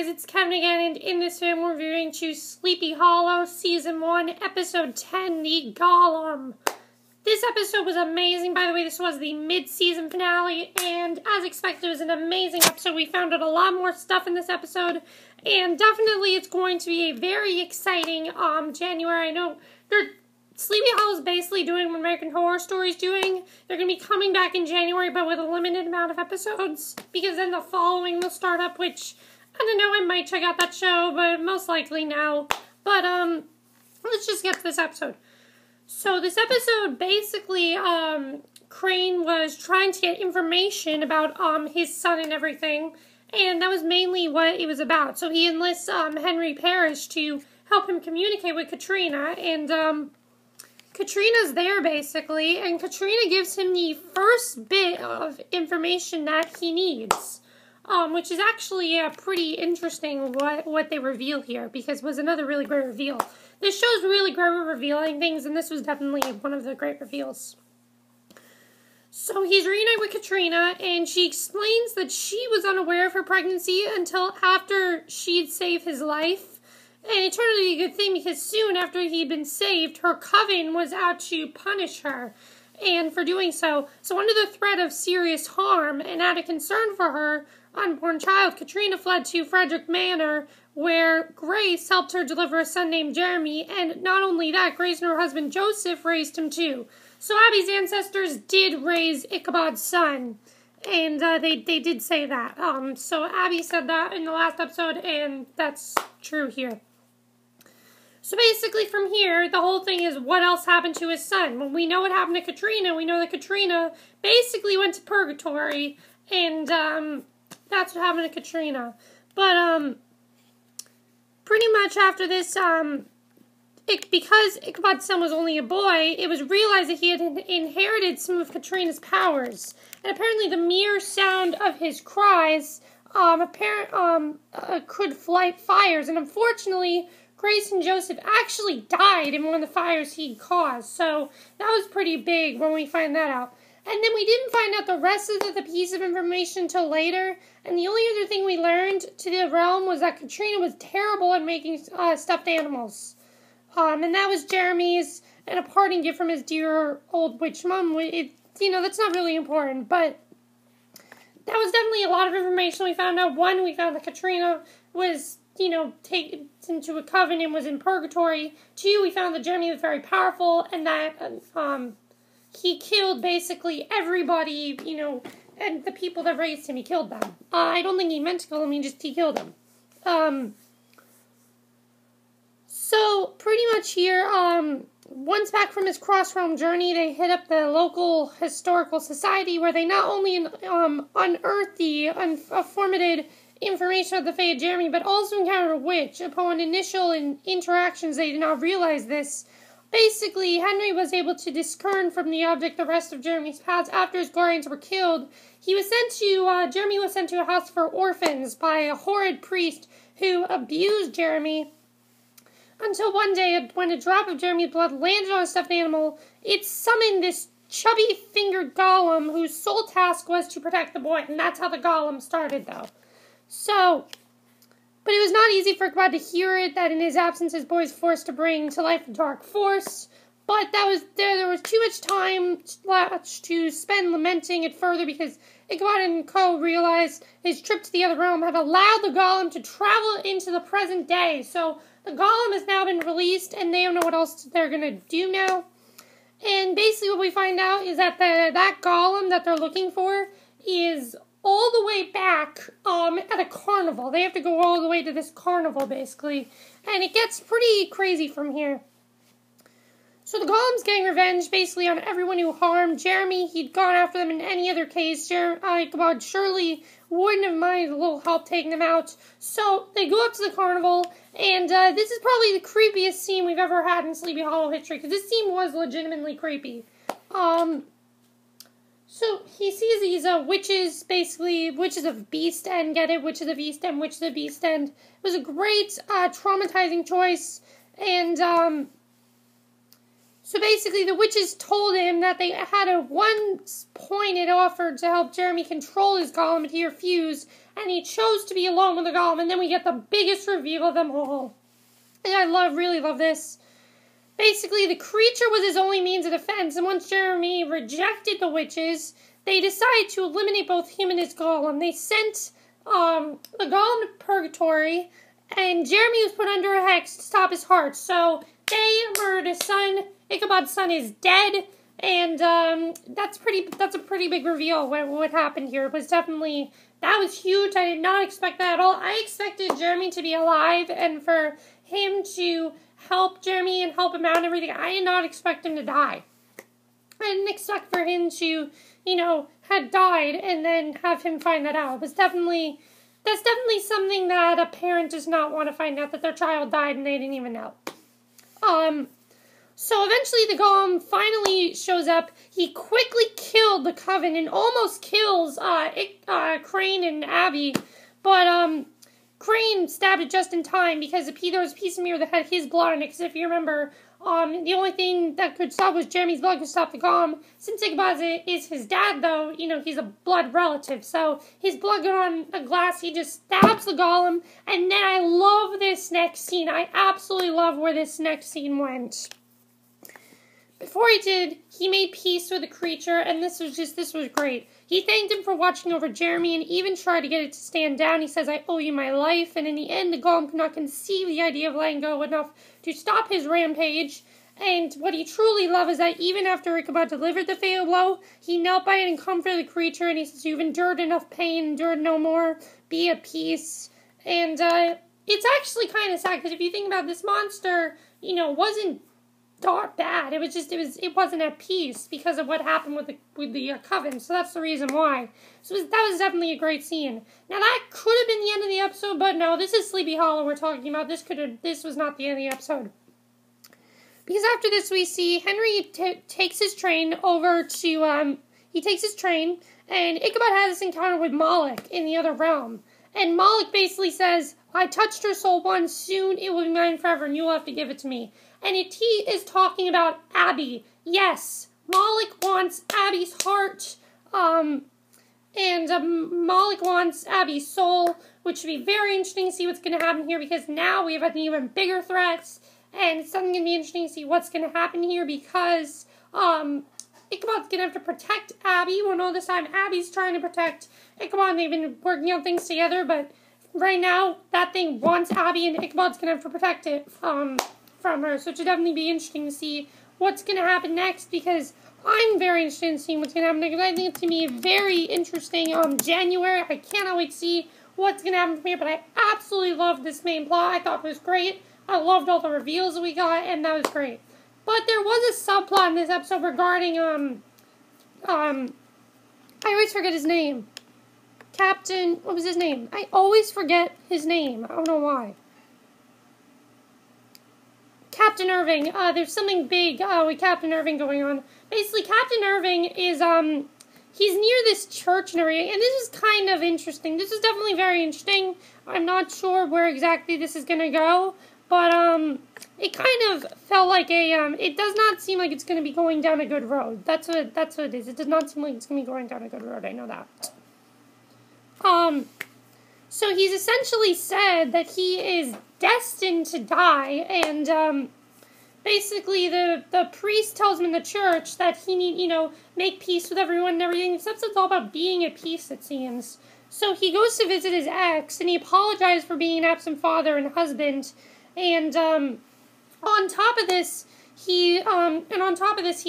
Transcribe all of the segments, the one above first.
guys, it's Kevin again, and in this video we're reviewing Sleepy Hollow Season 1, Episode 10, The Golem. This episode was amazing. By the way, this was the mid-season finale, and as expected, it was an amazing episode. We found out a lot more stuff in this episode, and definitely it's going to be a very exciting January. I know Sleepy Hollow is basically doing what American Horror Story is doing. They're going to be coming back in January, but with a limited amount of episodes, because then the following will start up, which, I don't know, I might check out that show, but most likely no. But, let's just get to this episode. So, this episode, basically, Crane was trying to get information about, his son and everything, and that was mainly what it was about. So, he enlists, Henry Parrish to help him communicate with Katrina, and, Katrina's there, basically, and Katrina gives him the first bit of information that he needs, which is actually pretty interesting what they reveal here, because it was another really great reveal. This show's really great at revealing things, and this was definitely one of the great reveals. So he's reunited with Katrina, and she explains that she was unaware of her pregnancy until after she'd saved his life. And it turned out to be a good thing, because soon after he'd been saved, her coven was out to punish her, and for doing so. So under the threat of serious harm, and out of concern for her unborn child, Katrina fled to Frederick Manor, where Grace helped her deliver a son named Jeremy, and not only that, Grace and her husband Joseph raised him too. So Abbie's ancestors did raise Ichabod's son, and they did say that. So Abbie said that in the last episode, and that's true here. So basically from here, the whole thing is what else happened to his son. When we know what happened to Katrina, we know that Katrina basically went to purgatory, and that's what happened to Katrina. But pretty much after this, because Ichabod's son was only a boy, it was realized that he had inherited some of Katrina's powers. And apparently the mere sound of his cries could light fires, and unfortunately Grace and Joseph actually died in one of the fires he caused, so that was pretty big when we find that out. And then we didn't find out the rest of the piece of information until later, and the only other thing we learned to the realm was that Katrina was terrible at making stuffed animals. And that was Jeremy's, and a parting gift from his dear old witch mom. That's not really important, but that was definitely a lot of information we found out. One, we found that Katrina was taken into a coven and was in purgatory. Two, we found that Jeremy was very powerful, and that he killed basically everybody, and the people that raised him, he killed them. I don't think he meant to kill them, he killed them. So, pretty much here, once back from his cross-realm journey, they hit up the local historical society, where they not only unearthed the unformated information of the fate of Jeremy, but also encountered a witch. Upon initial interactions, they did not realize this. Basically, Henry was able to discern from the object the rest of Jeremy's past after his guardians were killed. Jeremy was sent to a house for orphans by a horrid priest who abused Jeremy, until one day, when a drop of Jeremy's blood landed on a stuffed animal, it summoned this chubby-fingered golem whose sole task was to protect the boy, and that's how the golem started, though. So, but it was not easy for God to hear it, that in his absence his boy was forced to bring to life a dark force, but there was too much time left to spend lamenting it further, because Ichabod and co. realized his trip to the other realm had allowed the golem to travel into the present day. So the golem has now been released, and they don't know what else they're going to do now. And basically what we find out is that that golem that they're looking for is all the way back at a carnival. They have to go all the way to this carnival, basically. And it gets pretty crazy from here. So the golem's getting revenge, basically, on everyone who harmed Jeremy. He'd gone after them in any other case. Ichabod surely wouldn't have minded a little help taking them out. So they go up to the carnival, and this is probably the creepiest scene we've ever had in Sleepy Hollow history, because this scene was legitimately creepy. So he sees these witches, basically, witches of Beast End, get it? Witches of East End, witches of Beast End. It was a great, traumatizing choice, and so basically the witches told him that they had a one-pointed offer to help Jeremy control his golem, but he refused, and he chose to be alone with the Golem, and then we get the biggest reveal of them all. And I really love this. Basically, the creature was his only means of defense, and once Jeremy rejected the witches, they decided to eliminate both him and his Golem. They sent the Golem to purgatory, and Jeremy was put under a hex to stop his heart. So they murdered his son. Ichabod's son is dead, and that's a pretty big reveal. What happened here was definitely, that was huge. I did not expect that at all. I expected Jeremy to be alive and for him to help Jeremy and help him out and everything. I did not expect him to die. I didn't expect for him to, had died and then have him find that out. That's definitely something that a parent does not want to find out, that their child died and they didn't even know. So eventually the Golem finally shows up. He quickly killed the Coven and almost kills Crane and Abbie, but Crane stabbed it just in time because there was a piece of mirror that had his blood on it. Because if you remember, the only thing that could stop was Jeremy's blood could stop the Golem. Since Ichabod is his dad, though, he's a blood relative. So his blood got on a glass. He just stabs the Golem. And then I love this next scene. I absolutely love where this next scene went. Before he did, he made peace with the creature, and this was great. He thanked him for watching over Jeremy and even tried to get it to stand down. He says, "I owe you my life," and in the end, the Golem could not conceive the idea of letting go enough to stop his rampage. And what he truly loved is that even after Ichabod delivered the fatal blow, he knelt by it and comforted the creature, and he says, "You've endured enough pain, endured no more, be at peace." And it's actually kind of sad, because if you think about it, this monster, wasn't not bad. It wasn't at peace because of what happened with the Coven. So that's the reason why. So that was definitely a great scene. Now that could have been the end of the episode, but no, this is Sleepy Hollow we're talking about. This was not the end of the episode. Because after this we see Henry takes his train over to, and Ichabod has this encounter with Moloch in the other realm. And Moloch basically says, "I touched her soul once, soon it will be mine forever, and you will have to give it to me." And he is talking about Abbie. Yes, Moloch wants Abbie's heart, and Moloch wants Abbie's soul, which should be very interesting to see what's going to happen here, because now we have an even bigger threats, and it's something going to be interesting to see what's going to happen here, because Ichabod's going to have to protect Abbie. Well, no, this time Abbie's trying to protect Ichabod, and they've been working on things together, but right now, that thing wants Abbie, and Ichabod's going to have to protect it from her. So it should definitely be interesting to see what's going to happen next, because I'm very interested in seeing what's going to happen next. I think it's going to be very interesting January. I cannot wait to see what's going to happen from here, but I absolutely loved this main plot. I thought it was great. I loved all the reveals that we got, and that was great. But there was a subplot in this episode regarding, I always forget his name. What was his name? I always forget his name. I don't know why. Captain Irving. There's something big with Captain Irving going on. Basically, Captain Irving is, he's near this church and everything, and this is kind of interesting. This is definitely very interesting. I'm not sure where exactly this is going to go, but, it kind of felt like it does not seem like it's going to be going down a good road. That's what it is. It does not seem like it's going to be going down a good road. I know that. So he's essentially said that he is destined to die, and, basically the priest tells him in the church that he need, make peace with everyone and everything. This episode's all about being at peace, it seems. So he goes to visit his ex, and he apologizes for being an absent father and husband, and, on top of this, he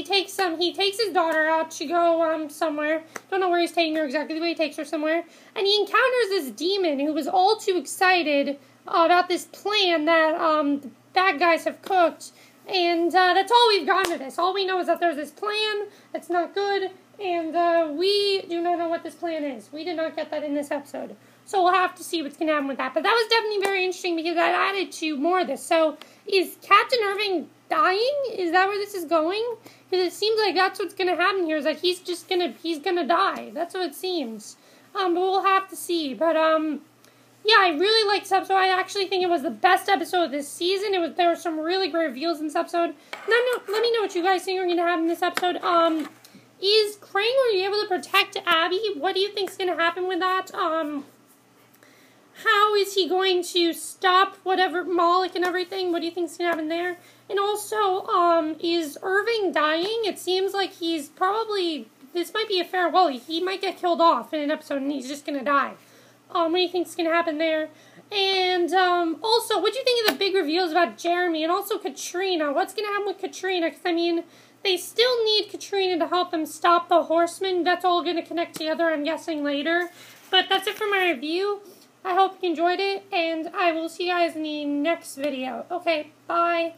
takes his daughter out to go, somewhere. Don't know where he's taking her exactly, but he takes her somewhere. And he encounters this demon who was all too excited about this plan that, the bad guys have cooked. And, that's all we've gotten of this. All we know is that there's this plan that's not good, and, we do not know what this plan is. We did not get that in this episode. So we'll have to see what's going to happen with that. But that was definitely very interesting because that added to more of this. So, is Captain Irving dying? Is that where this is going? Because it seems like that's what's going to happen here, is that he's going to die. That's what it seems. But we'll have to see. But, yeah, I really liked this episode. I actually think it was the best episode of this season. There were some really great reveals in this episode. Let me know what you guys think are going to happen in this episode. Is Crane going to be able to protect Abbie? What do you think is going to happen with that? how is he going to stop whatever Moloch and everything? What do you think's gonna happen there? And also, is Irving dying? It seems like he's probably, this might be a farewell. He might get killed off in an episode and he's just gonna die. What do you think's gonna happen there? And, also, what do you think of the big reveals about Jeremy and also Katrina? What's gonna happen with Katrina? Because, I mean, they still need Katrina to help them stop the Horsemen. That's all gonna connect together, I'm guessing, later. But that's it for my review. I hope you enjoyed it, and I will see you guys in the next video. Okay, bye.